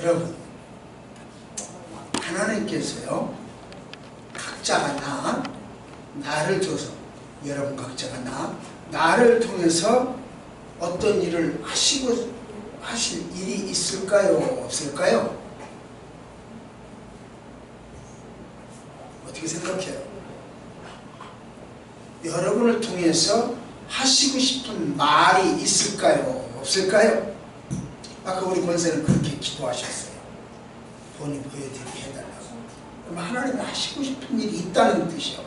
여러분, 하나님께서요, 각자가 나를 줘서, 여러분 각자가 나를 통해서 어떤 일을 하실 일이 있을까요? 없을까요? 어떻게 생각해요? 여러분을 통해서 하시고 싶은 말이 있을까요? 없을까요? 아까 우리 권사는 그렇게 기도하셨어요. 본인 보여드리게 해달라고. 그럼 하나님이 하시고 싶은 일이 있다는 뜻이요.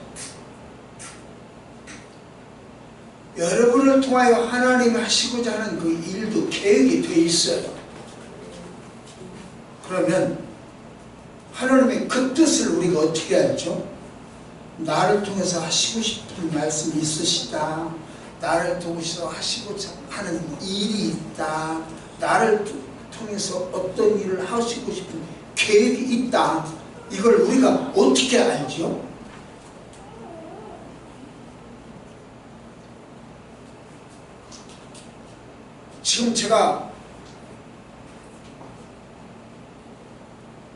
여러분을 통하여 하나님이 하시고자 하는 그 일도 계획이 되어 있어요. 그러면 하나님의 그 뜻을 우리가 어떻게 알죠? 나를 통해서 하시고 싶은 말씀이 있으시다. 나를 통해서 하시고자 하는 일이 있다. 나를 통해서 어떤 일을 하시고 싶은 계획이 있다. 이걸 우리가 어떻게 알죠? 지금 제가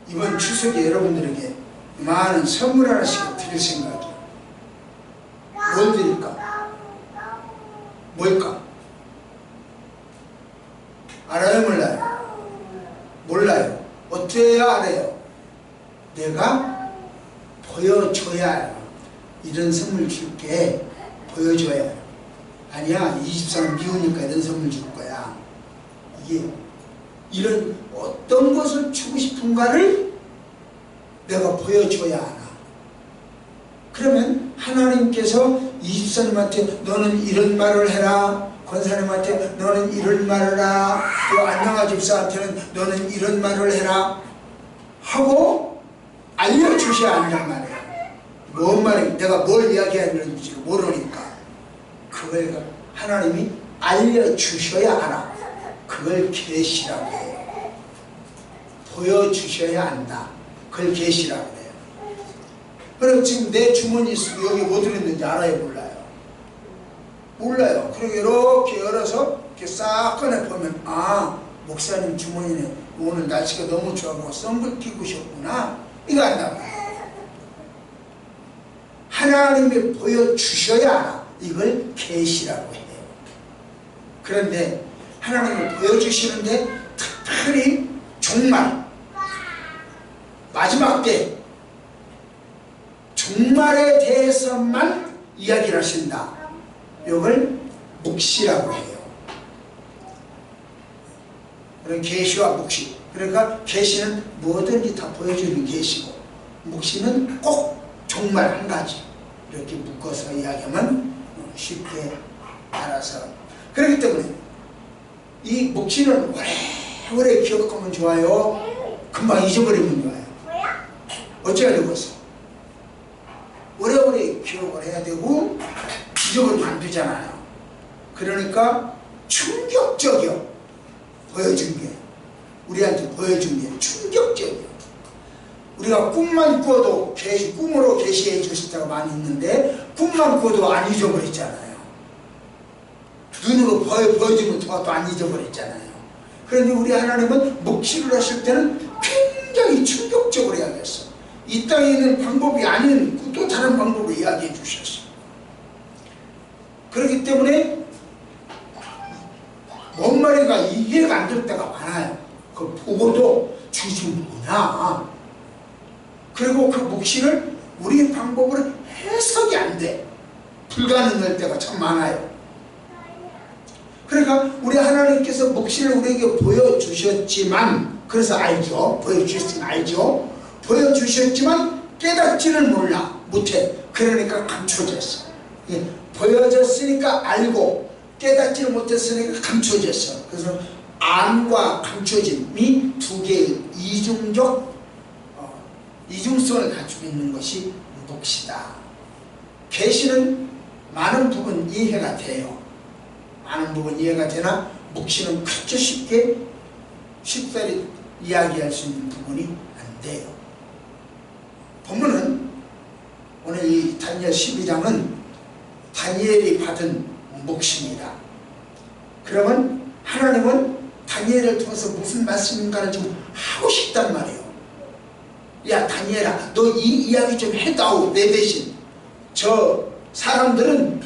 이번 추석에 여러분들에게 많은 선물 하나씩 드릴 생각이에요. 뭘 드릴까? 뭘까? 알아요? 몰라요? 몰라요. 어떻게 해야 알아요? 내가 보여줘야 해요. 이런 선물 줄게. 보여줘야 해요. 아니야, 이 집사람 미우니까 이런 선물 줄 거야. 이게 이런 어떤 것을 주고 싶은가를 내가 보여줘야 하나. 그러면 하나님께서 이 집사님한테 너는 이런 말을 해라. 권사님한테 너는 이런 말을 해라. 또 안녕하 집사한테는 너는 이런 말을 해라. 하고 알려주셔야 한단 말이에요. 뭔 말이 내가 뭘 이야기하는지 모르니까. 그걸 하나님이 알려주셔야 하나. 그걸 계시라고 해요. 보여주셔야 한다. 그걸 계시라고 해요. 그럼 지금 내 주머니 속에 여기 뭐 들었는지 알아요? 몰라요? 몰라요. 그리고 이렇게 열어서 이렇게 싹 꺼내보면 아, 목사님 주머니에 오늘 날씨가 너무 좋아서 선글 끼고 오셨구나. 이거 안다고. 하나님이 보여주셔야 하나. 이걸 계시라고 해요. 그런데 하나님을 보여주시는데 특별히 종말, 마지막 때 종말에 대해서만 이야기를 하신다. 이걸 묵시라고 해요. 그런 계시와 묵시. 그러니까 계시는 뭐든지 다 보여주는 계시고, 묵시는 꼭 종말 한 가지. 이렇게 묶어서 이야기하면 쉽게 알아서. 그렇기 때문에 이 묵시는 오래오래 기억하면 좋아요. 금방 잊어버리면 좋아요. 어찌해야 되겠어? 오래오래 기억을 해야 되고 잊어버리면 안 되잖아요. 그러니까 충격적이요. 보여준 게, 우리한테 보여준 게 충격적이요. 우리가 꿈만 꾸어도 꿈으로 계시해 주실 때가 많이 있는데 꿈만 꾸어도 안 잊어버렸잖아요. 눈으로 보여주면 또 안 잊어버렸잖아요. 그런데 우리 하나님은 묵시를 하실 때는 굉장히 충격적으로 이야기했어. 이 땅에 있는 방법이 아닌 또 다른 방법을 이야기해 주셨어. 그렇기 때문에 뭔 말인가 이해가 안 될 때가 많아요. 그 보고도 주주구나. 그리고 그 묵시를 우리 방법으로 해석이 안 돼. 불가능할 때가 참 많아요. 그러니까 우리 하나님께서 묵시를 우리에게 보여주셨지만, 그래서 알죠. 보여주셨으면 알죠. 보여주셨지만 깨닫지를 못해. 그러니까 감춰졌어. 예, 보여졌으니까 알고 깨닫지를 못했으니까 감춰졌어. 그래서 암과 감춰짐이 두 개의 이중성을 가지고 있는 것이 묵시다. 계시는 많은 부분 이해가 돼요. 많은 부분 이해가 되나 묵시는 그렇게 쉽사리 이야기할 수 있는 부분이 안 돼요. 본문은 오늘 이 다니엘 12장은 다니엘이 받은 묵시입니다. 그러면 하나님은 다니엘을 통해서 무슨 말씀인가를 좀 하고 싶단 말이에요. 야 다니엘아, 너 이 이야기 좀 해다오. 내 대신. 저 사람들은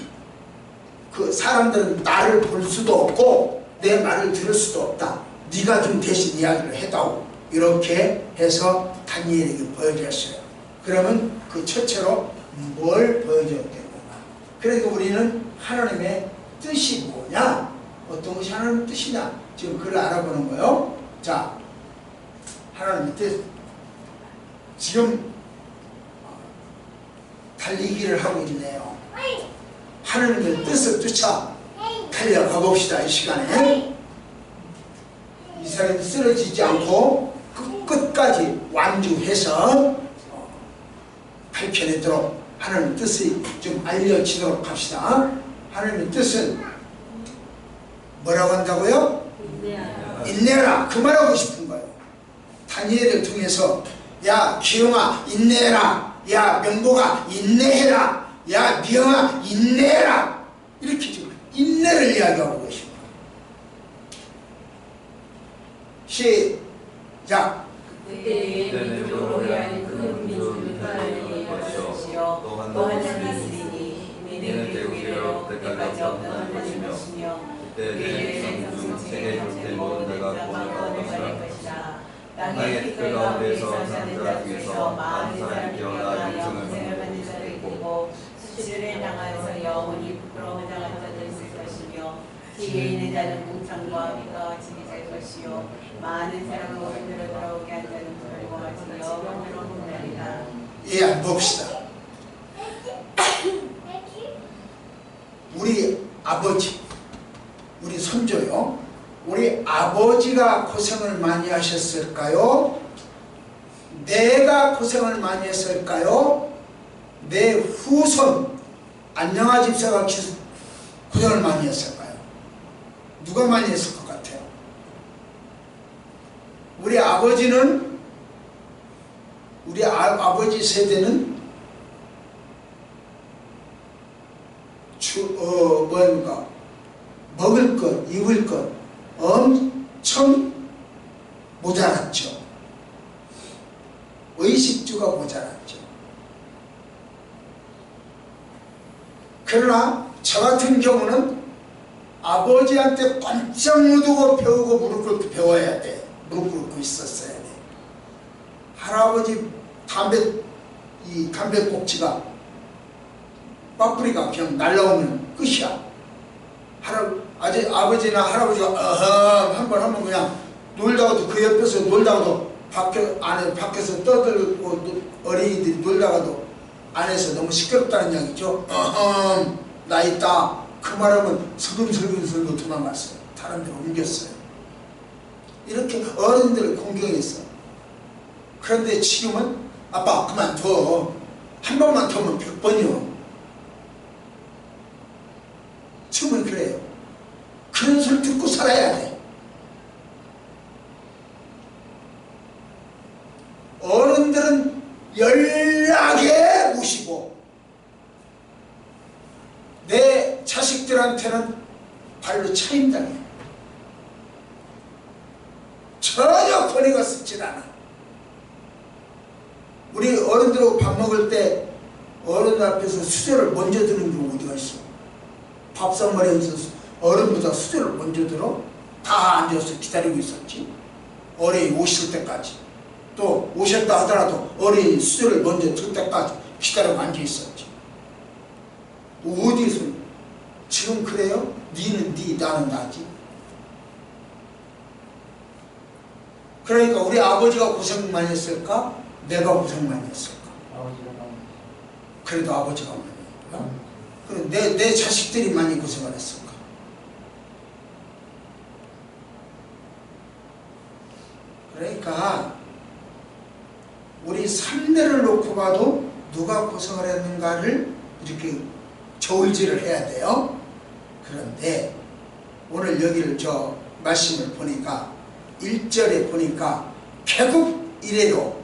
나를 볼 수도 없고 내 말을 들을 수도 없다. 네가 좀 대신 이야기를 해다오. 이렇게 해서 다니엘에게 보여줬어요. 그러면 그 첫째로 뭘 보여줘야 되는가? 그러니까 우리는 하나님의 뜻이 뭐냐? 어떤 것이 하나님의 뜻이냐? 지금 그걸 알아보는 거예요. 자, 하나님의 뜻. 지금 달리기를 하고 있네요. 하나님의 뜻을 쫓아 달려가 봅시다. 이 시간에 이 사람이 쓰러지지 않고 끝까지 완주해서 밝혀내도록 하나님의 뜻이 좀 알려지도록 합시다. 하나님의 뜻은 뭐라고 한다고요? 인내하라. 그 말하고 싶은 거예요. 다니엘을 통해서 야 기용아 인내해라. 야 명보가 인내해라. 야 미영아 인내해라. 이렇게 지금 인내를 이야기하고 계십니다. 시작. 그때 민족으로 하여금 큰 민족을 하나님의 것이요 또 하나님이 있으리니 이는 대국이요 그때까지 없는 것이며 그때 내 백성 중 세계 족대 모든 자가 구원을 받을 것이라. 땅의 티끌 가운데서 사는 자 중에서 많은 사람이 깨어나 영생을 받는 자를 이끌고 수치를 당하여서 영원히 부끄러움을 당한 자들 있을 것이며 지혜 있는 자는 궁창과 비가 같이 될 것이요 많은 사람을 오른대로 돌아오게 한 자는 불과 같이 영원으로 혼나리라. 예, 봅시다. 우리 아버지, 우리 손조요. 우리 아버지가 고생을 많이 하셨을까요? 내가 고생을 많이 했을까요? 내 후손 안녕하 집사가 고생을 많이 했을까요? 누가 많이 했을 것 같아요? 우리 아버지는 우리 아버지 세대는 뭔가 먹을 것, 입을 것 엄청 모자랐죠. 의식주가 모자랐죠. 그러나 저 같은 경우는 아버지한테 꼼짝 못하고 배우고 무릎 꿇고 배워야 돼. 무릎 꿇고 있었어야 돼. 할아버지 담배꼭지가 빠뿌리가 그냥 날라오면 끝이야. 아버지나 할아버지가 한번 하면 그냥 놀다가도 그 옆에서 놀다가도 밖에서 떠들고 어린이들이 놀다가도 안에서 너무 시끄럽다는 이야기죠. 나 있다. 그 말하면 슬금슬금 도망갔어요. 다른 데로 옮겼어요. 이렇게 어른들을 공경했어. 그런데 지금은 아빠 그만둬. 한 번만 더 하면 100번이요. 지금은 그래요. 그런 소리 듣고 살아야 돼. 어른들은 연락에 모시고 내 자식들한테는 발로 차임당해. 전혀 권위가 쓰질 않아. 우리 어른들하고 밥 먹을 때 어른 앞에서 수저를 먼저 드는 경우 어디가 있어? 밥상머리에서 어른보다 수저를 먼저 들어? 다 앉아서 기다리고 있었지. 어른이 오실 때까지. 또 오셨다 하더라도 어린이 수저를 먼저 들 때까지 기다리고 앉아 있었지. 어디서? 지금 그래요? 니는 니, 나는 나지. 그러니까 우리 아버지가 고생 많이 했을까? 내가 고생 많이 했을까? 그래도 아버지가 많이 했을까? 그럼 내 자식들이 많이 고생을 했을까? 그러니까 우리 3대를 놓고 봐도 누가 고생을 했는가를 이렇게 저울질을 해야 돼요. 그런데 오늘 여기를 저 말씀을 보니까 1절에 보니까 개국 이래로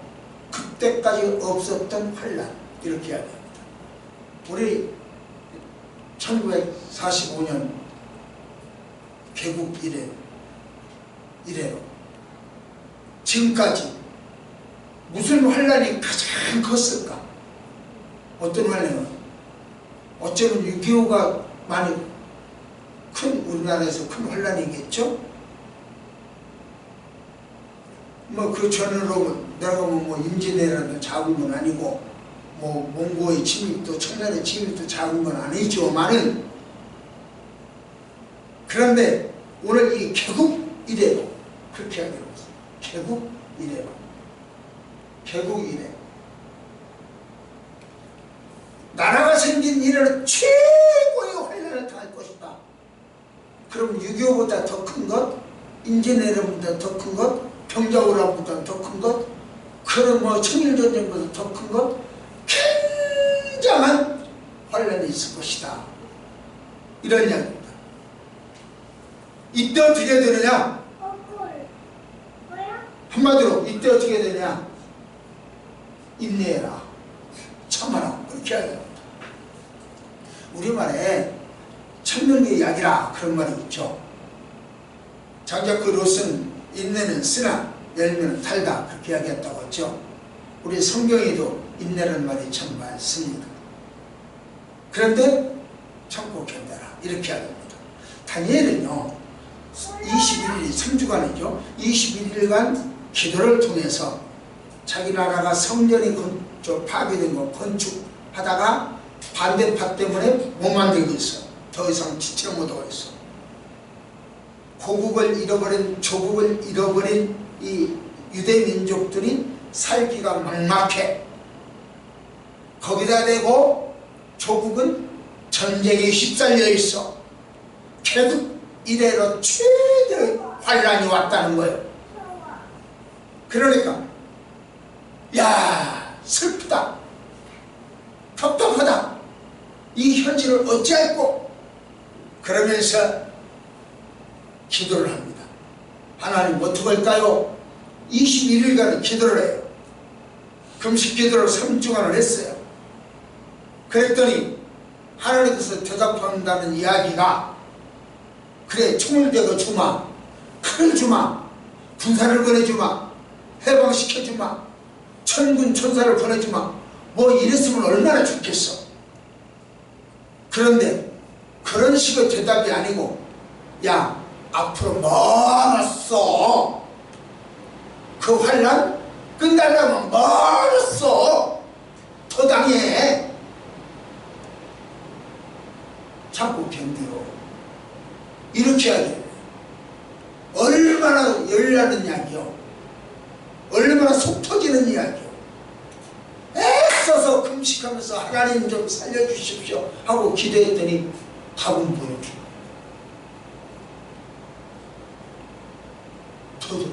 그때까지 없었던 환란 이렇게 해야 됩니다. 우리 1945년 개국 이래 이래로 지금까지 무슨 환란이 가장 컸을까? 어떤 환란은 어쩌면 6.25가 많이 큰 우리나라에서 큰 환란이겠죠? 뭐 그 전으로 내가 뭐 임진왜란도 작은 건 아니고 뭐 몽고의 침입도 청나라의 침입도 작은 건 아니지만은 그런데 오늘 이 개국 이래로 그렇게 하기로 했어요. 개국 이래로 개국 이래 나라가 생긴 이래로 최고의 환란을 당할 것이다. 그럼 6.25보다 더 큰 것, 임진왜란보다 더 큰 것, 병자호란보다 더 큰 것, 그런 뭐 청일전쟁보다 더 큰 것, 굉장한 환란이 있을 것이다. 이런 이야기입니다. 이때 어떻게 되느냐? 한마디로 이때 어떻게 되냐? 인내해라, 참아라, 그렇게 해야 됩니다. 우리말에 천년의 약이라 그런 말이 있죠. 장자크 로스는 인내는 쓰나 열매는 달다 그렇게 이야기했다고 했죠. 우리 성경에도 인내라는 말이 참 많습니다. 그런데 참고 견뎌라 이렇게 해야 됩니다. 다니엘은요 21일 3주간이죠 21일간 기도를 통해서 자기 나라가 성전이 파괴된 거 건축하다가 반대파 때문에 못 만들고 있어. 더 이상 지체 못하고 있어. 고국을 잃어버린 조국을 잃어버린 이 유대 민족들이 살기가 막막해. 거기다 대고 조국은 전쟁에 휩쓸려 있어. 개국 이래로 최대의 환란이 왔다는 거예요. 그러니까 야 슬프다, 답답하다, 이 현실을 어찌할꼬 그러면서 기도를 합니다. 하나님 어떡할까요? 21일간 기도를 해요. 금식 기도를 3주간을 했어요. 그랬더니 하나님께서 대답한다는 이야기가 그래 총을 대고 주마, 칼을 주마, 군사를 보내주마, 해방시켜주마, 천군 천사를 보내주마, 뭐 이랬으면 얼마나 좋겠어. 그런데 그런 식의 대답이 아니고 야 앞으로 멀었어. 그 환란 끝나려면 멀었어. 더 당해. 참고 견디고 이렇게 해야 돼. 얼마나 열나는 이야기요. 얼마나 속 터지는 이야기요. 애써서 금식하면서 하나님 좀 살려주십시오 하고 기도했더니 답은 보여줘.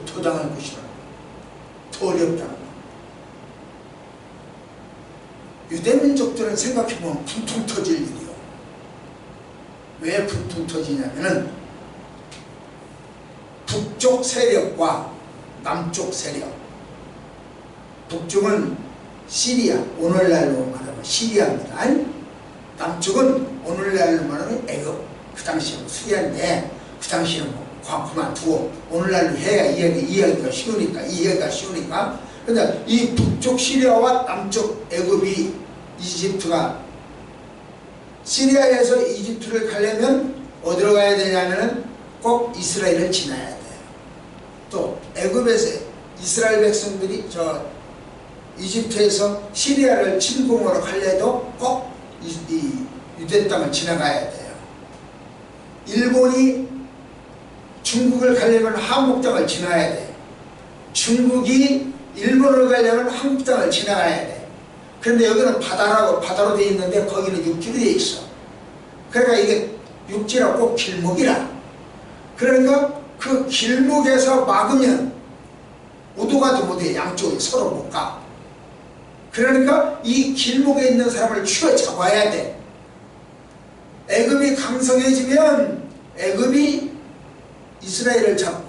더 당할 것이다. 더 어렵다. 유대민족들은 생각해보면 분통 터질 일이요. 왜 분통 터지냐면은 북쪽 세력과 남쪽 세력. 북쪽은 시리아, 오늘날로 말하면 시리아입니다. 남쪽은 오늘날로 말하면 애굽. 그 당시에 수리아인데 그 당시에는 뭐 그만두고 오늘날로 해야 이해하기가 쉬우니까. 근데 이 북쪽 시리아와 남쪽 애굽이 이집트가 시리아에서 이집트를 가려면 어디로 가야 되냐면은 꼭 이스라엘을 지나야 돼요. 또 애굽에서 이스라엘 백성들이 이집트에서 시리아를 침공하러 가려도 꼭 이 유대 땅을 지나가야 돼요. 일본이 중국을 가려면 한국 땅을 지나야 돼. 중국이 일본을 가려면 한국 땅을 지나가야 돼. 그런데 여기는 바다로 되어 있는데 거기는 육지로 되어 있어. 그러니까 이게 육지라 꼭 길목이라. 그러니까 그 길목에서 막으면 오도가도 못해. 양쪽이 서로 못 가. 그러니까 이 길목에 있는 사람을 쥐어 잡아야 돼. 애굽이 강성해지면 애굽이 이스라엘을 잡고,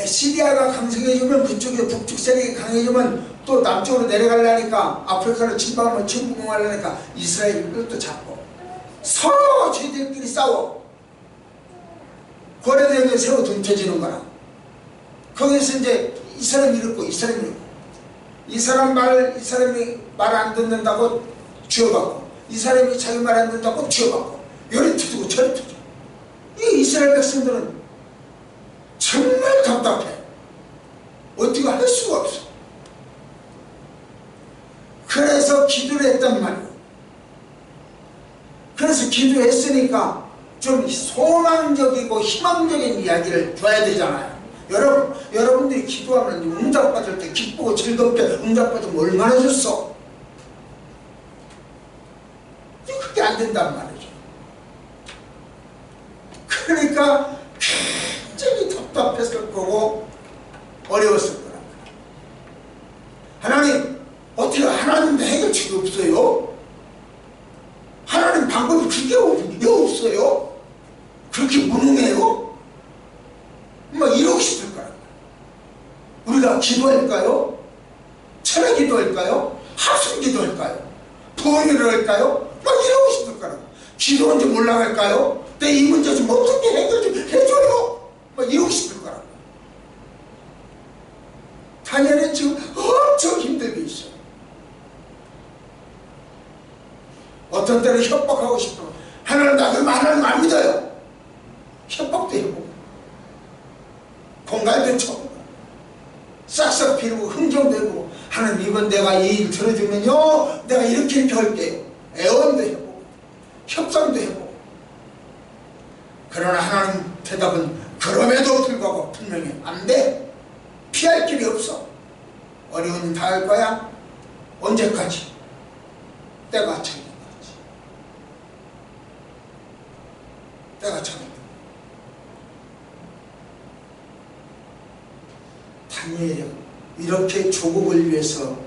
시리아가 강성해지면 그쪽에 북쪽 세력이 강해지면 또 남쪽으로 내려가려니까 아프리카를 침공하려니까 이스라엘을 또 잡고 서로 쟤들끼리 싸워. 고려대교에 새로 던져지는 거라. 거기서 이제 이 사람이 이렇고 이 사람이 이렇고 이 사람이 말 안 듣는다고 쥐어받고 이 사람이 자기 말 안 듣는다고 쥐어받고 요리 터지고 저리 터지고 이 이스라엘 백성들은 정말 답답해. 어떻게 할 수가 없어. 그래서 기도를 했단 말이에요. 그래서 기도했으니까 좀 소망적이고 희망적인 이야기를 줘야 되잖아요. 여러분들이 기도하면 응답받을 때 기쁘고 즐겁게 응답받으면 얼마나 좋소. 그게 안 된단 말이죠. 그러니까 굉장히 답답했을 거고 어려웠을 거란 말이에요. 하나님, 어떻게 하나님도 해결책이 없어요? 하나님 방법이 그게 없어요? 그렇게 무능해요? 뭐 이러고 싶을 거란 말이에요. 우리가 기도할까요? 철회 기도할까요? 합심 기도할까요? 부흥회를 할까요? 막 이러고 싶을 거라고. 기도한 줄 올라갈까요? 내 이 문제 좀 어떻게 해결 좀 해줘요? 막 이러고 싶을 거라고. 다니엘은 지금 엄청 힘들게 있어요. 어떤 때는 협박하고 싶어. 하나님 나를 말하는 안 믿어요. 협박도 해보고 공갈도 쳐보고 싹싹 비르고 흥정도 해보고 하나님 이번 내가 이 일 들어주면요 내가 이렇게 할게요. 애원도 해보고 협상도 해보고 그러나 하나님 대답은 그럼에도 불구하고 분명히 안 돼. 피할 길이 없어. 어려운 일 다 할 거야. 언제까지? 때가 차기 때가 차기. 다니엘이 이렇게 조국을 위해서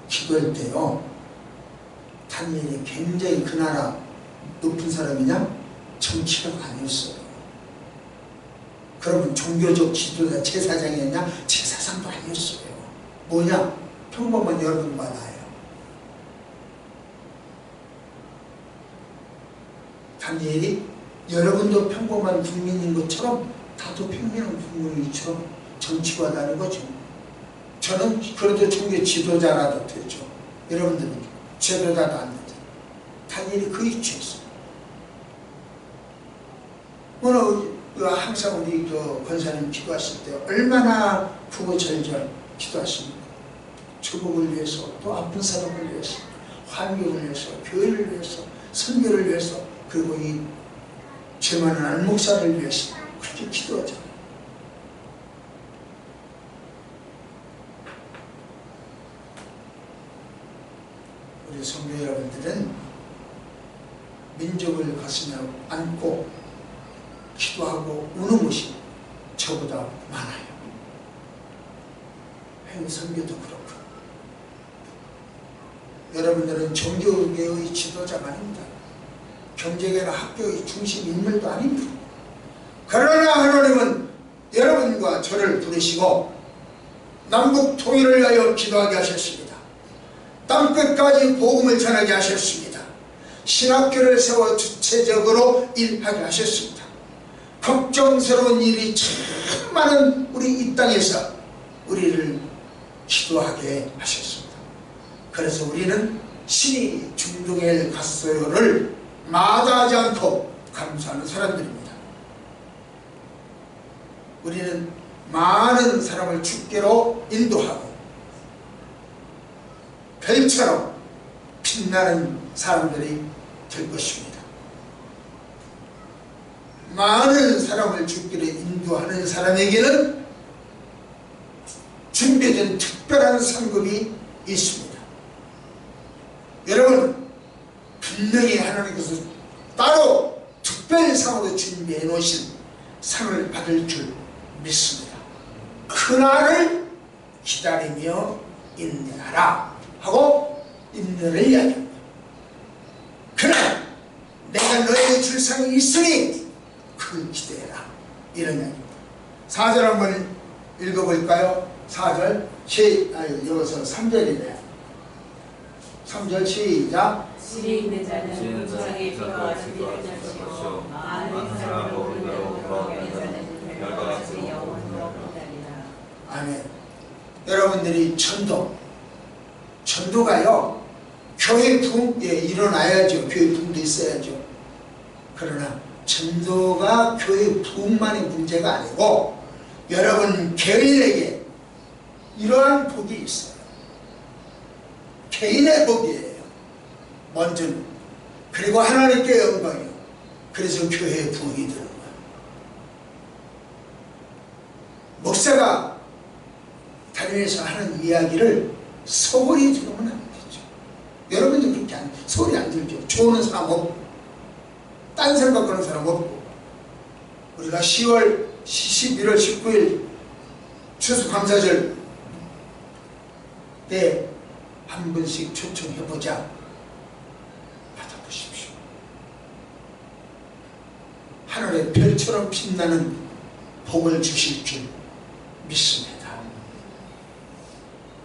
기도할 때요 다니엘이 굉장히 그 나라 높은 사람이냐? 정치가가 아니었어요. 그러면 종교적 지도자 제사장이었냐? 제사장도 아니었어요. 뭐냐? 평범한 여러분과 나예요. 다니엘이 여러분도 평범한 국민인 것처럼 나도 평범한 국민이처럼 정치가 다른 거죠. 저는 그래도 종교 지도자라도 되죠. 여러분들은 지도자도 안 되죠. 다니엘이 그 위치였어요. 오늘 항상 우리 그 권사님 기도하실 때 얼마나 구구절절 기도하십니까? 조국을 위해서, 또 아픈 사람을 위해서, 환경을 위해서, 교회를 위해서, 선교를 위해서, 그리고 이 죄 많은 안목사를 위해서 그렇게 기도하잖아요. 우리 성도 여러분들은 민족을 가슴에 안고 기도하고 우는 것이 저보다 많아요. 행선교도 그렇고. 여러분들은 종교계의 지도자가 아닙니다. 경제계나 학교의 중심 인물도 아닙니다. 그러나 하나님은 여러분과 저를 부르시고 남북 통일을 위하여 기도하게 하셨습니다. 땅끝까지 복음을 전하게 하셨습니다. 신학교를 세워 주체적으로 일하게 하셨습니다. 걱정스러운 일이 참 많은 우리 이 땅에서 우리를 기도하게 하셨습니다. 그래서 우리는 신이 중동에 갔어요를 마다하지 않고 감사하는 사람들입니다. 우리는 많은 사람을 주께로 인도하고 별처럼 빛나는 사람들이 될 것입니다. 많은 사람을 주께로 인도하는 사람에게는 준비된 특별한 상급이 있습니다. 여러분 분명히 하나님께서 따로 특별상으로 준비해 놓으신 상을 받을 줄 믿습니다. 그날을 기다리며 인내하라 하고 인내를 이야기합니다. 그날 내가 너에게 줄 상이 있으니 그걸 기대해라 이런 이야기입니다. 4절 한번 읽어볼까요? 4절 여기서 3절이네요. 3절 시작. 지혜 있는 자는 무상에 기도하시는 것이요 많은 사람을 부르는 그러하게 하는 여러분들이 전도가요 교회 부흥에 일어나야죠. 교회 부흥도 있어야죠. 그러나 전도가 교회 부흥만의 문제가 아니고 여러분 개인에게 이러한 복이 있어요. 개인의 복이에요. 먼저는. 그리고 하나님께 영광이요. 그래서 교회에 부흥이 되는 거예요. 목사가 다니면서 하는 이야기를 소홀히 들으면 안 되죠. 여러분도 그렇게 소홀히 안 들죠. 좋은 사람 없고 딴 생각 하는 사람 없고 우리가 11월 19일 추수감사절 때 한 번씩 초청해보자. 받아보십시오. 하늘의 별처럼 빛나는 복을 주실 줄 믿습니다.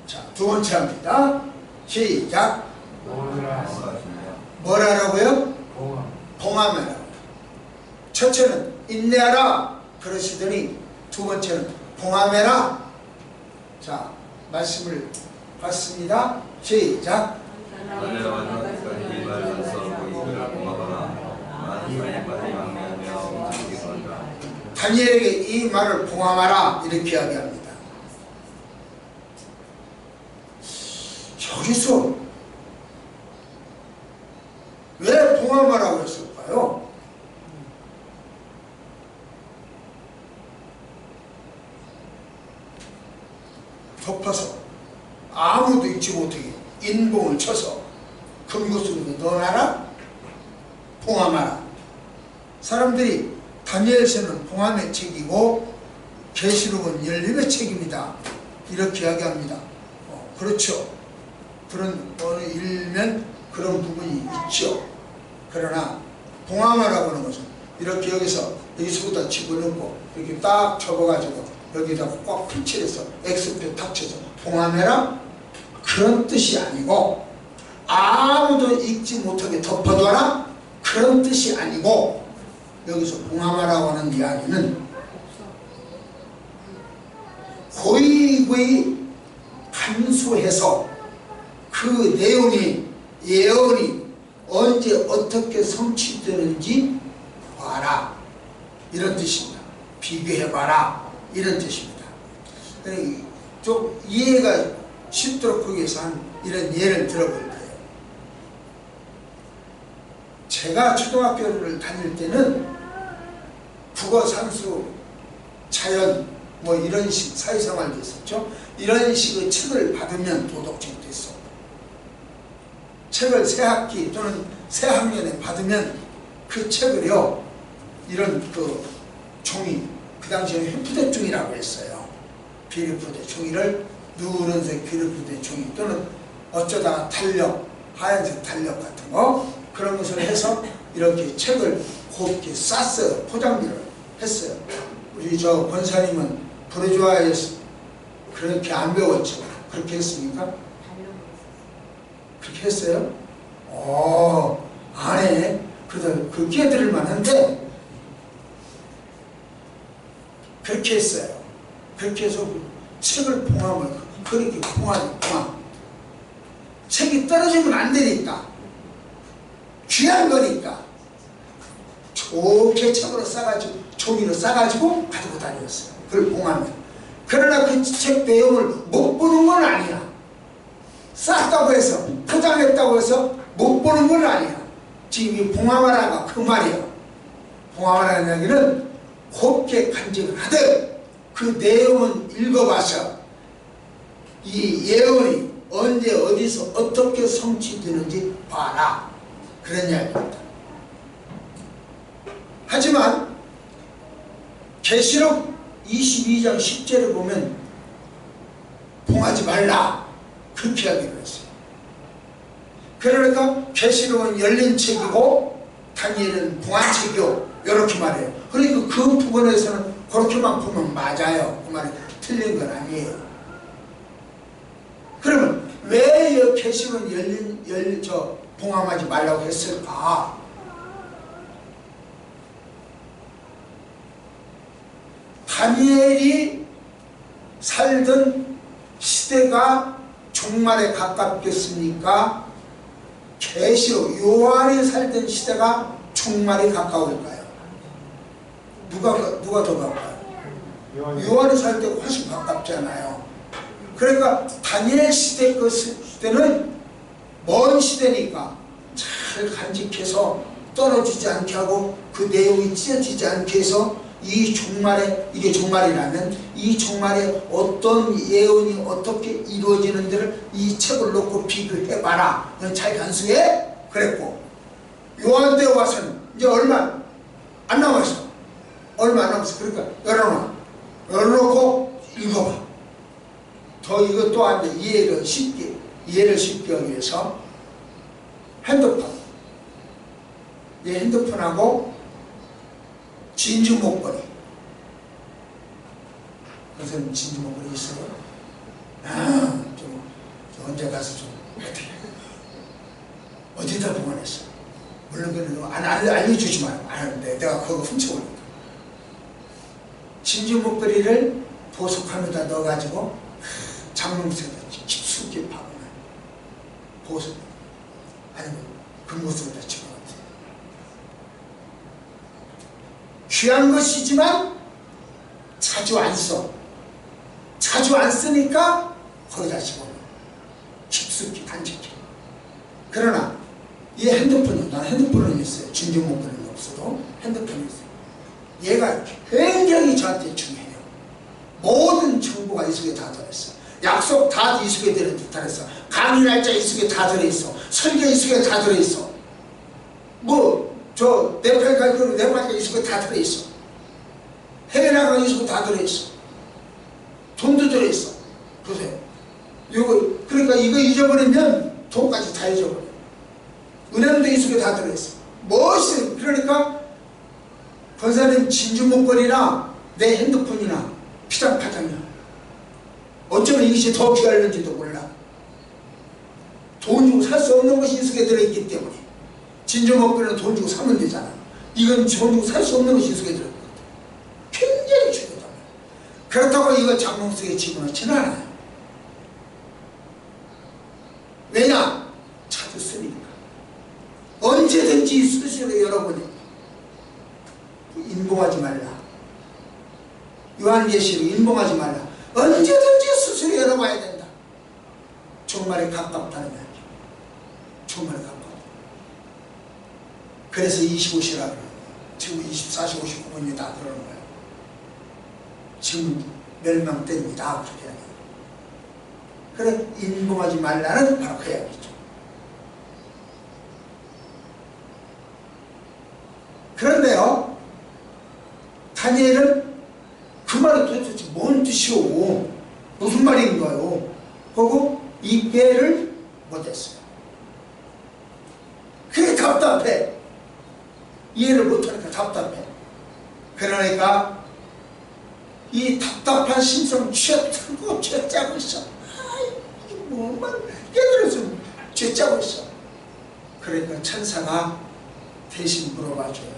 자, 두 번째 합니다. 시작. 뭐라라고요? 봉함하라. 첫째는 인내하라 그러시더니 두 번째는 봉함해라. 자, 말씀을 받습니다. 시작. 다니엘에게 이 말을 봉함하라 이렇게 이야기합니다. 여기서 왜 봉함하라고 했을까요? 덮어서 아무도 잊지 못하게 인봉을 쳐서 금고속에 넣어놔라. 봉함하라. 사람들이 다니엘서는 봉함의 책이고 계시록은 열림의 책입니다. 이렇게 이야기합니다. 그렇죠. 그런 어느 일면 그런 부분이 있죠. 그러나 봉함하라고 하는 것은 이렇게 여기서부터 집어넣고 이렇게 딱 접어가지고 여기다 꽉 풀칠해서 X표 탁 쳐서 봉함해라 그런 뜻이 아니고 아무도 읽지 못하게 덮어둬라 그런 뜻이 아니고 여기서 봉함하라고 하는 이야기는 고이고이 간수해서 그 내용이 예언이 언제 어떻게 성취되는지 봐라 이런 뜻입니다. 비교해봐라 이런 뜻입니다. 좀 이해가 쉽도록 하기 위해서 이런 예를 들어볼 거예요. 제가 초등학교를 다닐 때는 국어, 산수, 자연 뭐 이런 식 사회생활도 있었죠. 이런 식의 책을 받으면 도덕책도 있어. 책을 새 학기 또는 새 학년에 받으면 그 책을요 이런 그 종이 그 당시에 휴대종이라고 했어요. 비료푸대 종이를 누런색 비료푸대 종이 또는 어쩌다가 달력 하얀색 달력 같은 거 그런 것을 해서 이렇게 책을 곱게 쌌어요. 포장지를 했어요. 우리 저 권사님은 부르주아에서 그렇게 안 배웠죠. 그렇게 했습니까? 그렇게 했어요? 안 해. 그래도 그렇게 들을 만한데 그렇게 했어요. 그렇게 해서 책을 봉함을 그렇게 봉함 책이 떨어지면 안 되니까 귀한 거니까 좋게 책으로 싸가지고 종이로 싸가지고 가지고 다녔어요. 그걸 봉하면. 그러나 그 책 내용을 못 보는 건 아니야. 쌌다고 해서 포장했다고 해서 못 보는 건 아니야. 지금 이 봉함하라가 그 말이에요. 봉함하라는 이야기는 곱게 간직을 하되 그 내용은 읽어봐서 이 예언이 언제 어디서 어떻게 성취되는지 봐라 그런 이야기입니다. 하지만 계시록 22장 10절을 보면 봉하지 말라 그렇게 이야기를 했어요. 그러니까 계시록은 열린 책이고 다니엘은 봉한 책이요 이렇게 말해요. 그러니까 그 부분에서는 그렇게만 보면 맞아요. 그 말이 틀린 건 아니에요. 그러면 왜 계시록은 봉함하지 말라고 했을까? 다니엘이 살던 시대가 종말에 가깝겠습니까? 계시록 요한이 살던 시대가 종말에 가까울까요? 누가 더 가까워요? 요한이 살 때가 훨씬 가깝잖아요. 그러니까 다니엘 시대 그 시대는 먼 시대니까 잘 간직해서 떨어지지 않게 하고 그 내용이 찢어지지 않게 해서 이 종말에, 이게 종말이라면 이 종말에 어떤 예언이 어떻게 이루어지는지를 이 책을 놓고 비교해봐라. 넌 잘 간수해? 그랬고, 요한 때 와서는 이제 얼마 안 남았어. 얼마 안 남았어. 그러니까 열어놓고 읽어봐. 더 이것도 안 돼. 이해를 쉽게 하기 위해서 핸드폰, 이 핸드폰하고 진주 목걸이. 선생님 진주 목걸이 있어요? 좀 언제 가서 좀 어디다 보관했어? 물론 그는 알려주지 마요. 내가 그거 훔쳐올게. 진주 목걸이를 보석함에다 넣어가지고 장롱속에다 깊숙이 박으면 보석, 아니면 금고속에다 집어넣어. 귀한 것이지만 자주 안 써. 자주 안 쓰니까 거기다 집어넣어. 깊숙이 간직해. 그러나 이 핸드폰은, 난 핸드폰은 있어요. 진주 목걸이는 없어도 핸드폰이 있어요. 얘가 굉장히 저한테 중요해요. 모든 정보가 이 속에 다 들어있어. 약속 다 이 속에 들어있어. 강의 날짜 이 속에 다 들어있어. 설교 이 속에 다 들어있어. 네팔 갈 거는 네팔 이 속에 다 들어있어. 해외 나가는 이 속에 다 들어있어. 돈도 들어있어. 보세요. 그러니까 이거 잊어버리면 돈까지 다 잊어버려. 은행도 이 속에 다 들어있어. 멋있어. 그러니까 권사님 진주 목걸이나 내 핸드폰이나 피장파장이야. 어쩌면 이것이 더 귀할는지도 몰라. 돈 주고 살 수 없는 것이 이 속에 들어있기 때문에. 진주 목걸이는 돈 주고 사면 되잖아. 이건 돈 주고 살 수 없는 것이 이 속에 들어있거든. 굉장히 중요하다. 그렇다고 이거 장롱 속에 집어넣지는 않아요. 왜냐? 자주 쓰니까. 언제든지 스스로 여러분이 인봉하지 말라. 요한계시록 인봉하지 말라. 언제든지 스스로 열어봐야 된다. 종말에 가깝다는 말이죠. 종말에 가깝다. 그래서 25시라 그래요. 지금 24시 59분이 다 그러는 거예요. 지금 멸망때입니다. 그렇게 해야 돼요. 그래, 인봉하지 말라는 바로 그 이야기죠. 그런데요, 다니엘은 그 말이 도대체 뭔 뜻이오? 무슨 말인가요? 하고 이해를 못했어요. 그게 답답해. 이해를 못하니까 답답해. 그러니까 이 답답한 심성 쥐어들고 쥐어짜고 있어. 이게 뭐만 얘들어서 쥐어짜고 있어. 그러니까 천사가 대신 물어봐줘요.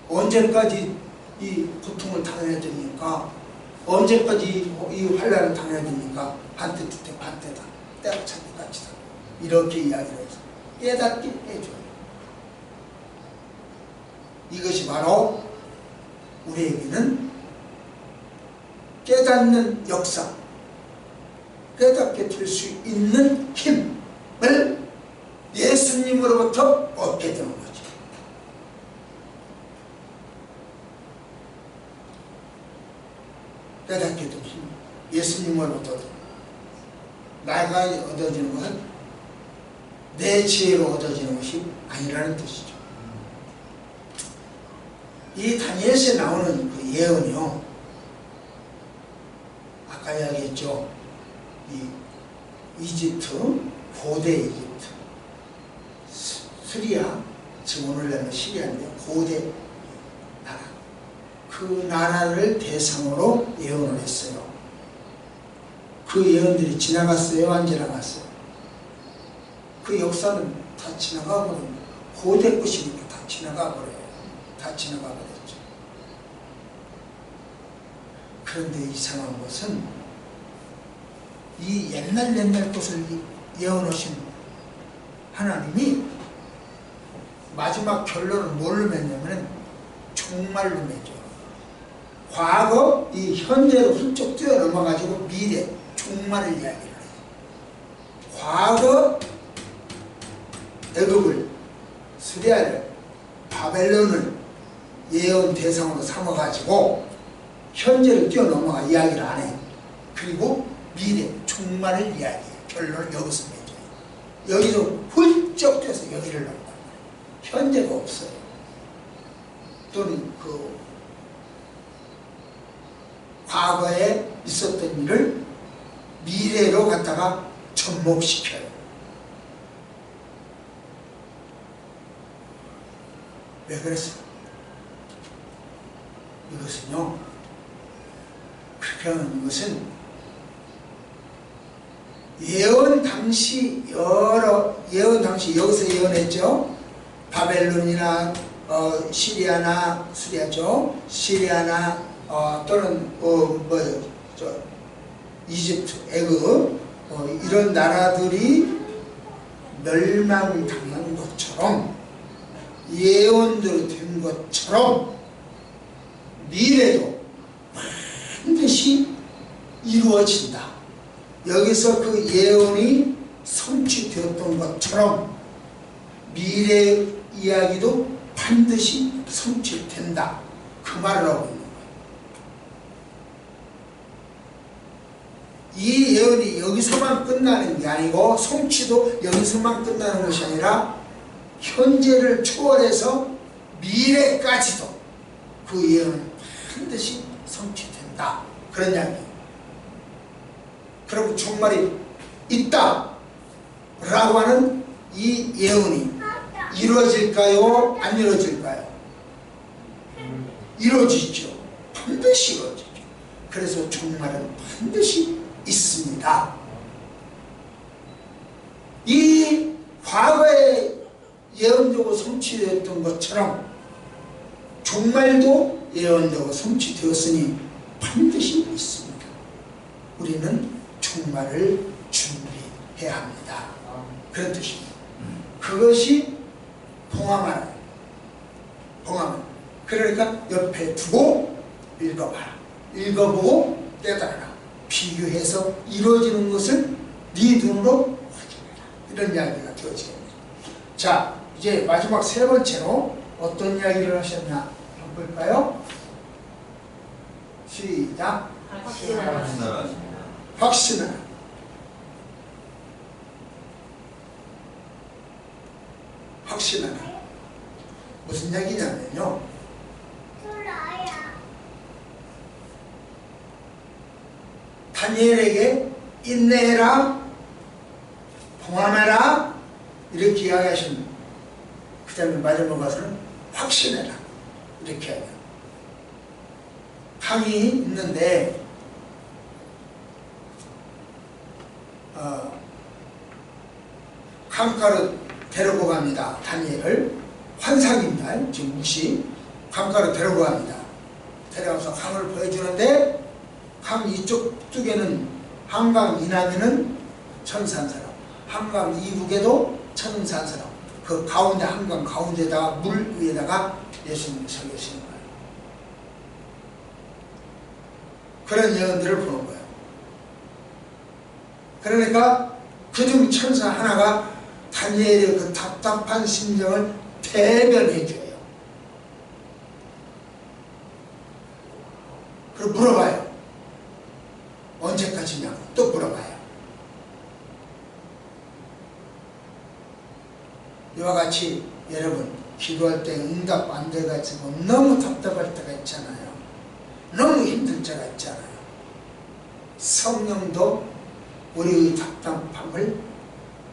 언제까지 이 고통을 당해야 됩니까? 언제까지 이 환난을 당해야 됩니까? 반때 뒤때 반때다. 때가 찬 때까지다. 이렇게 이야기를 해서 깨닫게 해줘요. 이것이 바로 우리에게는 깨닫는 역사, 깨닫게 될 수 있는 힘을 예수님으로부터 얻게 되는 거죠. 깨닫게 된 힘, 예수님으로부터 나가 얻어지는 것은 내 지혜로 얻어지는 것이 아니라는 뜻이죠. 이 다니엘서에 나오는 그 예언이요, 아까 이야기했죠. 이 이집트, 고대 이집트, 시리아, 지금 오늘날은 시리아인데 고대 나라, 그 나라를 대상으로 예언을 했어요. 그 예언들이 지나갔어요? 안 지나갔어요? 그 역사는 다 지나가 버려요. 고대 것이니까 다 지나가 버려요. 다 지나가 버렸죠. 그런데 이상한 것은 이 옛날 것을 예언하신 하나님이 마지막 결론을 뭘로 맺냐면 종말로 맺죠. 과거, 이 현재로 훌쩍 뛰어넘어가지고 미래, 종말을 이야기를 해요. 과거 애굽을, 수리아를, 바벨론을 예언 대상으로 삼아가지고 현재를 뛰어넘어가 이야기를 안 해요. 그리고 미래, 종말을 이야기해요. 결론을 여기서 맺어요. 여기서 훌쩍 뛰어서 여기를 넘어간 거예요. 현재가 없어요. 또는 그 과거에 있었던 일을 미래로 갖다가 접목시켜요. 왜 그랬어요? 이것은요, 그렇게 하는 것은 예언 당시 여기서 예언했죠. 바벨론이나 시리아나 수리아죠. 시리아나 또는 이집트, 애굽 이런 나라들이 멸망당한 것처럼 예언대로 된 것처럼 미래도 반드시 이루어진다. 여기서 그 예언이 성취되었던 것처럼 미래 이야기도 반드시 성취된다. 그 말을 하고 있는 거예요. 이 예언이 여기서만 끝나는 게 아니고 성취도 여기서만 끝나는 것이 아니라 현재를 초월해서 미래까지도 그 예언은 반드시 성취된다. 그런 이야기예요. 그리고 종말이 있다 라고 하는 이 예언이 이루어질까요? 안 이루어질까요? 이루어지죠. 반드시 이루어지죠. 그래서 종말은 반드시 있습니다. 이 과거에 예언되고 성취되었던 것처럼 종말도 예언되고 성취되었으니 반드시 있습니다. 우리는 종말을 준비해야 합니다. 그런 뜻입니다. 그것이 봉하마라. 봉하마. 그러니까 옆에 두고 읽어봐라. 읽어보고 깨달아라. 비교해서 이루어지는 것을 네 눈으로 확인해라. 이런 이야기가 되어집니다. 자, 이제 마지막 세 번째로 어떤 이야기를 하셨나 한번 볼까요? 시작. 확신하라. 확신하라. 확신하라. 무슨 이야기냐면요, 다니엘에게 인내해라, 봉함해라 이렇게 이야기하십니다. 그 다음에 마지막 가서는 확신해라 이렇게 해요. 강이 있는데 강가로 데리고 갑니다. 다니엘을 환상입니다. 지금 묵시 강가로 데리고 갑니다. 데려가서 강을 보여주는데 강 이쪽 쪽에는 한강 이남에는 천산사람, 한강 이북에도 천산사람, 그 가운데 한강 가운데다가 물 위에다가 예수님이 서 계시는 거예요. 그런 예언들을 보는 거예요. 그러니까 그중 천사 하나가 다니엘의 그 답답한 심정을 대변해줘요. 그리고 물어봐요. 언제까지냐고 또 물어봐요. 이와 같이 여러분 기도할 때 응답 안 돼가지고 너무 답답할 때가 있잖아요. 너무 힘들 때가 있잖아요. 성령도 우리의 답답함을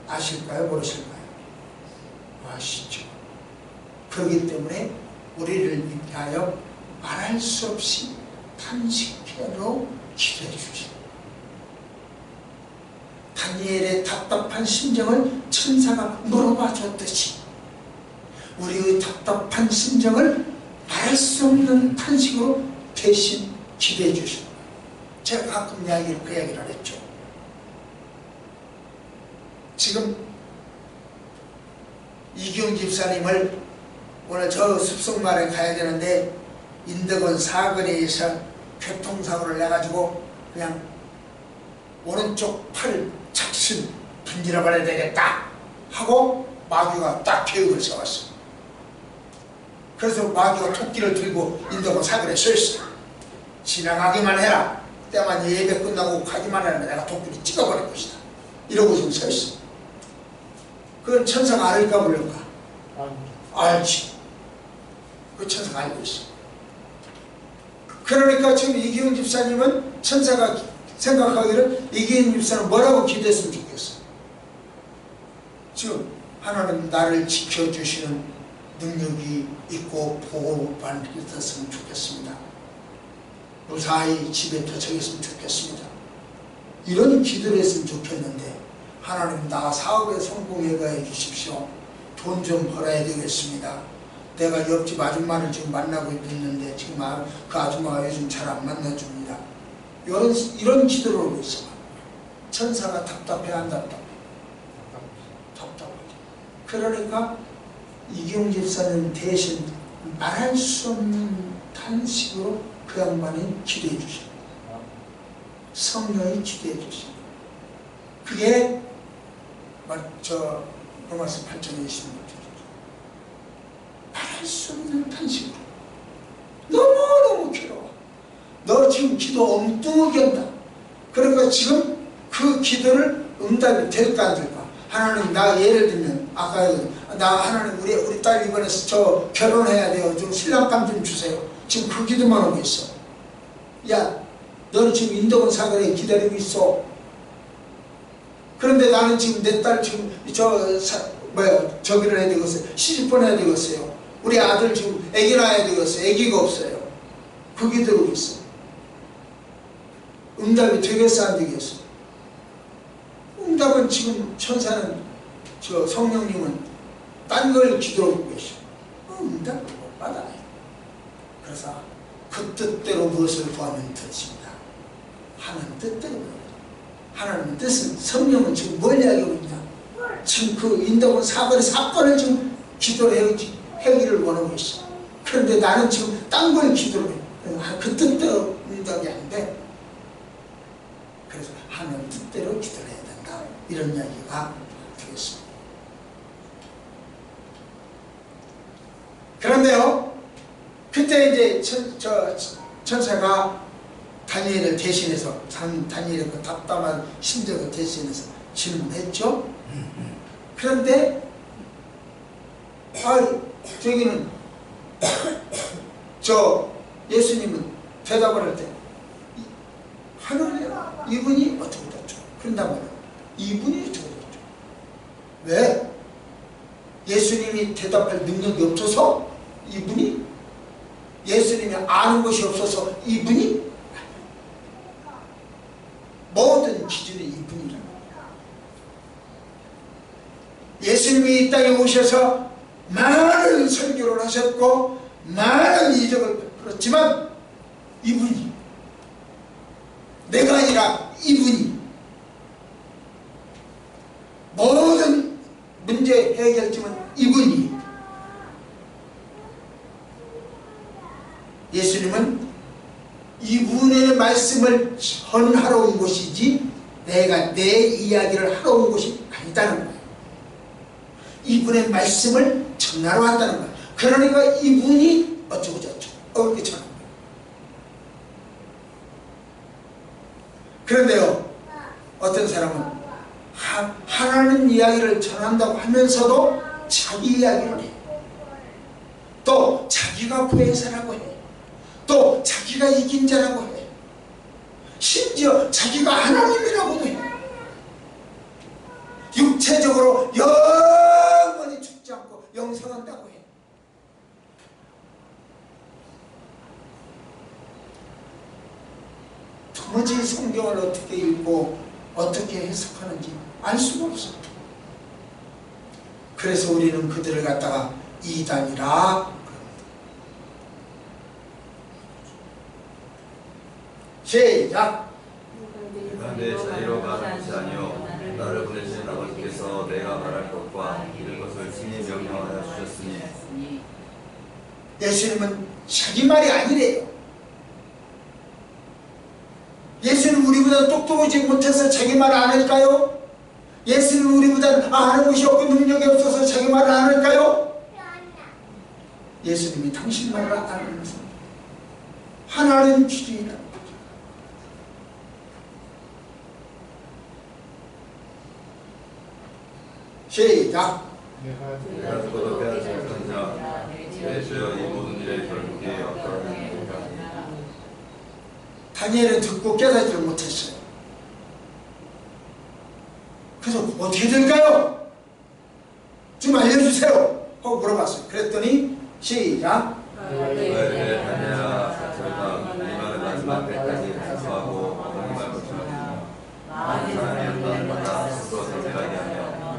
아실까요? 모르실까요? 아시죠. 그렇기 때문에 우리를 위하여 말할 수 없이 탄식해로 기도해 주십니다. 다니엘의 답답한 심정을 천사가 물어봐 줬듯이 우리의 답답한 심정을 말할 수 없는 탄식으로 대신 기도해 주십니다. 제가 가끔 그 이야기를 했죠. 지금 이기훈 집사님을 오늘 저 숲속마을에 가야 되는데 인덕원 사거리에서 교통사고를 내가지고 그냥 오른쪽 팔 착신 분질러 버려야 되겠다 하고 마귀가 딱 계획을 세웠어. 그래서 마귀가 토끼를 들고 인덕원 사거리에 서 있어. 지나가기만 해라. 때만 예배 끝나고 가기만 해라. 내가 토끼를 찍어버릴 것이다. 이러고 지금 서 있어. 그건 천사가 알을까 모를까? 알지. 그 천사가 알고 있어. 그러니까 지금 이기훈 집사님은 천사가 생각하기를 이기훈 집사는 뭐라고 기도했으면 좋겠어. 지금 하나님 나를 지켜주시는 능력이 있고 보호받았으면 좋겠습니다. 무사히 집에 도착했으면 좋겠습니다. 이런 기도를 했으면 좋겠는데 하나님 나 사업에 성공해 주십시오. 돈 좀 벌어야 되겠습니다. 내가 옆집 아줌마를 지금 만나고 있는데 지금 그 아줌마가 요즘 잘 안 만나줍니다. 이런 기도를 하고 있어. 천사가 답답해 안 답답해? 답답하지. 그러니까 이기훈 집사님 대신 말할 수 없는 탄식으로 그 양반이 기도해 주십니다. 성령이 기도해 주십니다. 그게 저 로마서 8장에 있는 거죠. 말할 수 없는 탄식으로 너무너무 괴로워. 너 지금 기도 엉뚱하게 한다. 그러니까 지금 그 기도를 응답이 될까 안 될까? 하나님 나 예를 들면 아까 나 하나님 우리 딸 이번에 저 결혼해야 돼요. 좀 신랑감 좀 주세요. 지금 그 기도만 하고 있어. 야 너는 지금 인덕원 사거리에 기다리고 있어. 그런데 나는 지금 내 딸 지금 저기를 해야 되겠어요. 시집보내야 해야 되겠어요. 우리 아들 지금 아기 낳아야 되겠어요. 아기가 없어요. 그 기도하고 있어. 응답이 되겠어 안 되겠어? 응답은 지금 천사는 저 성령님은 딴 걸 기도하고 계셔. 응답을 못 받아요. 그래서 그 뜻대로 무엇을 구하면 되십니다. 하는 뜻대로. 하나님의 뜻은 성령은 지금 뭘 이야기하고 있냐? 지금 그 인덕원 사거리 사건을 지금 기도를 하기를 원하고 있어. 그런데 나는 지금 딴 걸 기도를 해. 그 뜻대로 응답이 안 돼. 그래서 하나님 뜻대로 기도를 해야 된다. 이런 이야기가 되겠습니다. 그런데요, 그때 이제 천사가 다니엘을 대신해서 다니엘의 그 답답한 심정을 대신해서 질문했죠. 그런데 저기는 예수님은 대답을 할 때 하늘에 이분이 어떻게 됐죠? 그런단 말이에요. 이분이 어떻게 됐죠? 왜? 예수님이 대답할 능력이 없어서 이분이? 예수님이 아는 것이 없어서 이분이? 모든 기준이 이분이라는 거예요. 예수님이 이 땅에 오셔서 많은 설교를 하셨고 많은 이적을 그렇지만 이분이 내가 아니라 이분이 모든 문제 해결점은 이분이. 예수님은 이분의 말씀을 전하러 온 것이지 내가 내 이야기를 하러 온 것이 아니다는 거예요. 이분의 말씀을 전하러 왔다는 거예요. 그러니까 이분이 어쩌고 저쩌고 이렇게 전한 거예요. 그런데요, 어떤 사람은 하나님 이야기를 전한다고 하면서도 자기 이야기를 해요. 또 자기가 부회사라고 해요. 또 자기가 이긴 자라고 해. 심지어 자기가 하나님이라고도 해. 육체적으로 영원히 죽지 않고 영생한다고 해. 도무지 성경을 어떻게 읽고 어떻게 해석하는지 알 수가 없어. 그래서 우리는 그들을 갖다가 이단이라 시작. 내 자리로 가는 자니요 나를 보내신 아버지께서 또 내가 말할 것과 이런 것을 친히 명령하여 주셨으니 예수님은 자기 말이 아니래요. 예수는 우리보다 똑똑하지 못해서 자기 말을 안 할까요? 예수는 우리보다 아는 것이 없고 능력이 없어서 자기 말을 안 할까요? 예수님이 당신 말을 안 하면서 하나는 주주이라는 거죠. 시작. 내가 죽어도 빼앗지 못한 자 내 주여 이 모든 일의 결국에 어떠하니까. 다니엘은 듣고 깨닫지를 못했어요. 그래서 어떻게 될까요? 좀 알려주세요 하고 물어봤어요. 그랬더니 시작. 왜 다니엘아 사철다 이 말은 마지막 때까지 사소하고 어머니 말고 전하시며 많은 사람이 어떠한 마다 스스로 선택하게 하며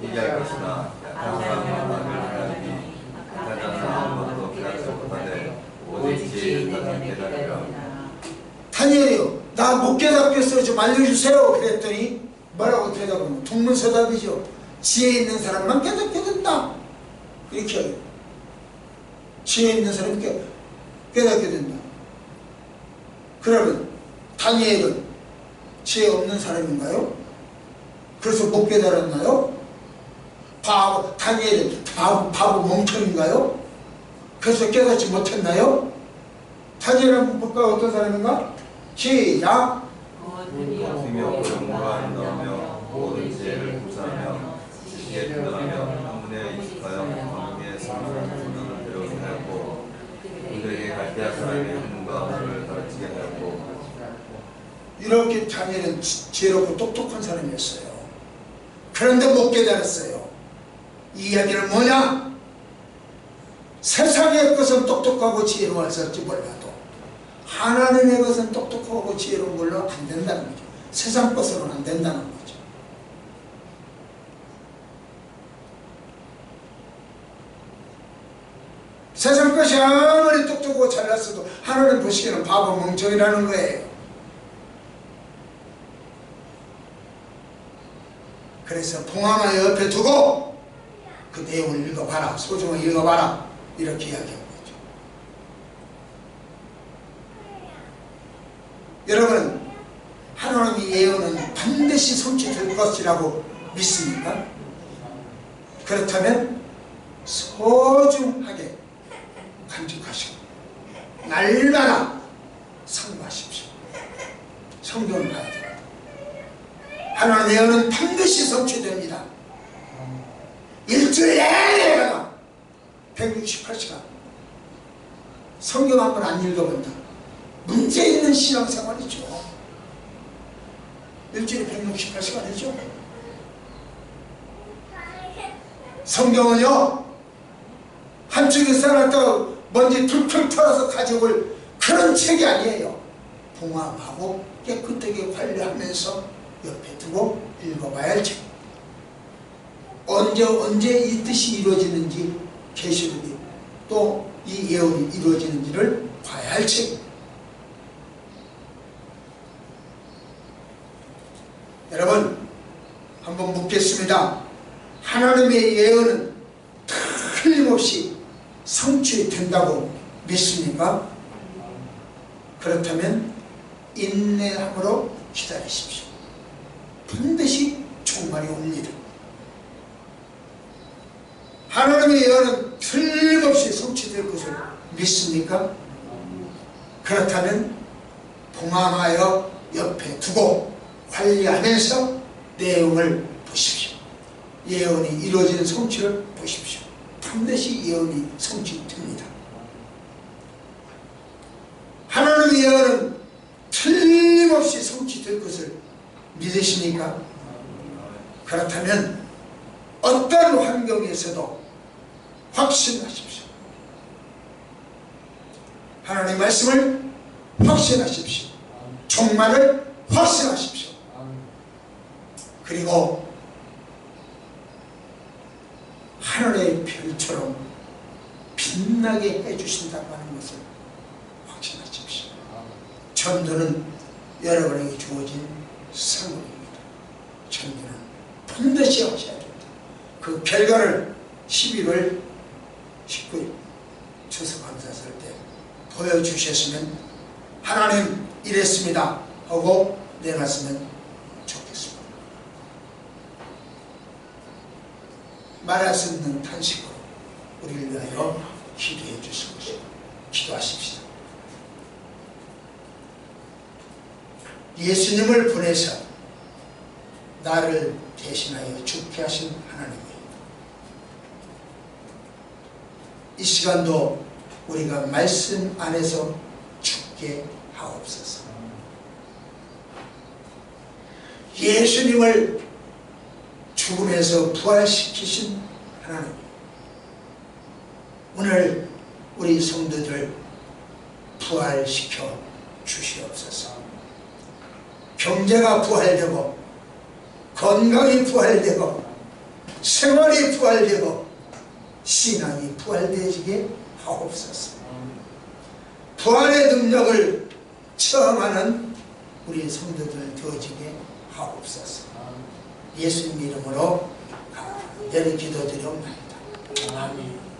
이게 할 것이나 약한 사람과 남을 하나님이 약한 자는 아무것도 깨닫지 못하되 오직 지혜를 따라 깨달으라. 다니엘이요, 나 못 깨닫겠어요. 좀 알려주세요. 그랬더니 뭐라고 대답하면 동문서답이죠. 지혜 있는 사람만 깨닫게 된다. 이렇게 해요. 지혜 있는 사람이 깨닫게 된다. 그러면 다니엘은 지혜 없는 사람인가요? 그래서 못 깨달았나요? 다니엘은 바보 멍청인가요? 그래서 깨닫지 못했나요? 다니엘 한번 볼까? 어떤 사람인가? 시작. 생명과 영광을 인도하며 모든 지혜를 구사하며 지식에 분별하며 학문에 익숙하여 왕궁의 선한 소명을 배우게 하였고 그들에게 갈대아 사람의 학문과 언어를 가르치게 하였고. 이렇게 다니엘은 지혜롭고 똑똑한 사람이었어요. 그런데 못 깨달았어요. 이 이야기는 뭐냐? 세상의 것은 똑똑하고 지혜로웠을지 몰라도 하나님의 것은 똑똑하고 지혜로운 걸로 안 된다는 거죠. 세상 것으로는 안 된다는 거죠. 세상 것이 아무리 똑똑하고 잘났어도 하나님 보시기에는 바보 멍청이라는 거예요. 그래서 봉황을 옆에 두고 그 내용을 읽어봐라. 소중히 읽어봐라. 이렇게 이야기하는 거죠. 여러분, 하나님의 예언은 반드시 성취될 것이라고 믿습니까? 그렇다면 소중하게 간직하시고 날마다 상고하십시오. 성경을 봐야 됩니다. 하나님의 예언은 반드시 성취됩니다. 일주일 내내가 168시간 성경 한 번 안 읽어본다. 문제 있는 신앙생활이죠. 일주일에 168시간이죠. 성경은요, 한쪽에 써놨다가 먼지 툴툴 털어서 가져올 그런 책이 아니에요. 봉합하고 깨끗하게 관리하면서 옆에 두고 읽어봐야 할 책. 언제 이 뜻이 이루어지는지, 계시록이 또 이 예언이 이루어지는지를 봐야 할 책. 여러분, 한번 묻겠습니다. 하나님의 예언은 틀림없이 성취된다고 믿습니까? 그렇다면 인내함으로 기다리십시오. 반드시 종말이 옵니다. 하나님의 예언은 틀림없이 성취될 것을 믿습니까? 그렇다면 봉함하여 옆에 두고 관리하면서 내용을 보십시오. 예언이 이루어지는 성취를 보십시오. 반드시 예언이 성취됩니다. 하나님의 예언은 틀림없이 성취될 것을 믿으십니까? 그렇다면 어떤 환경에서도 확신하십시오. 하나님의 말씀을 확신하십시오. 종말을 확신하십시오. 그리고 하늘의 별처럼 빛나게 해주신다고 하는 것을 확신하십시오. 전도는 여러분에게 주어진 상급입니다. 전도는 반드시 하셔야 됩니다. 그 결과를 11월 19일 추수감사절 때 보여주셨으면 하나님 이랬습니다 하고 내놨으면 좋겠습니다. 말할 수 없는 탄식으로 우리를 위하여 기도해 주실 것입니다. 기도하십시다. 예수님을 보내서 나를 대신하여 죽게 하신 하나님이 이 시간도 우리가 말씀 안에서 죽게 하옵소서. 예수님을 죽음에서 부활시키신 하나님, 오늘 우리 성도들 부활시켜 주시옵소서. 경제가 부활되고 건강이 부활되고 생활이 부활되고 신앙이 부활되지게 하옵소서. 부활의 능력을 체험하는 우리 성도들 되어지게 하옵소서. 예수님 이름으로 간절히 기도드리옵나이다. 아멘.